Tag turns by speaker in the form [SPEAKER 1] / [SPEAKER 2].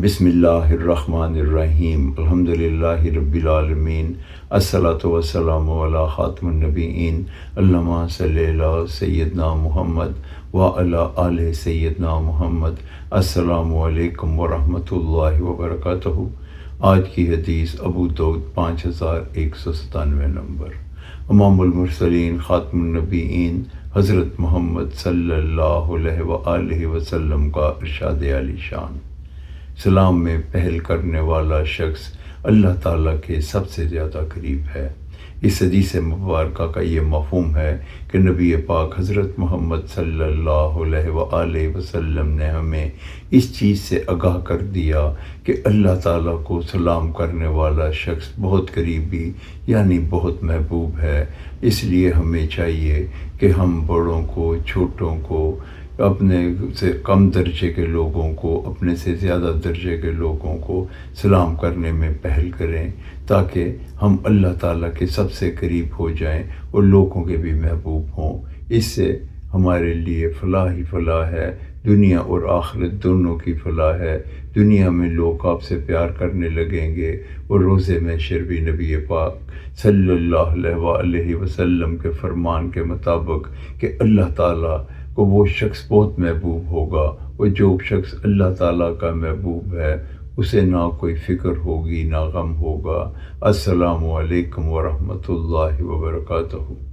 [SPEAKER 1] بسم اللہ الرحمن الرحیم الحمدللہ رب العالمین الصلاۃ والسلام علی خاتم النبیین اللہم صلی علی سیدنا محمد وعلی آل سیدنا محمد۔ السلام علیکم ورحمۃ اللہ وبرکاتہ۔ آج کی حدیث ابو داؤد 5197 نمبر۔ امام المرسلین خاتم النبیین حضرت محمد صلی اللہ علیہ وآلہ وسلم کا ارشاد عالی شان: سلام میں پہل کرنے والا شخص اللہ تعالیٰ کے سب سے زیادہ قریب ہے۔ اس حدیث مبارکہ کا یہ مفہوم ہے کہ نبی پاک حضرت محمد صلی اللہ علیہ وآلہ وسلم نے ہمیں اس چیز سے آگاہ کر دیا کہ اللہ تعالیٰ کو سلام کرنے والا شخص بہت قریبی یعنی بہت محبوب ہے۔ اس لیے ہمیں چاہیے کہ ہم بڑوں کو، چھوٹوں کو، اپنے سے کم درجے کے لوگوں کو، اپنے سے زیادہ درجے کے لوگوں کو سلام کرنے میں پہل کریں، تاکہ ہم اللہ تعالیٰ کے سب سے قریب ہو جائیں اور لوگوں کے بھی محبوب ہوں۔ اس سے ہمارے لیے فلاح ہی فلاح ہے، دنیا اور آخرت دونوں کی فلاح ہے۔ دنیا میں لوگ آپ سے پیار کرنے لگیں گے اور روز محشر بھی نبی پاک صلی اللہ علیہ وآلہ وسلم کے فرمان کے مطابق کہ اللہ تعالیٰ کو وہ شخص بہت محبوب ہوگا، اور جو شخص اللہ تعالیٰ کا محبوب ہے اسے نہ کوئی فکر ہوگی نہ غم ہوگا۔ السلام علیکم ورحمۃ اللہ وبرکاتہ۔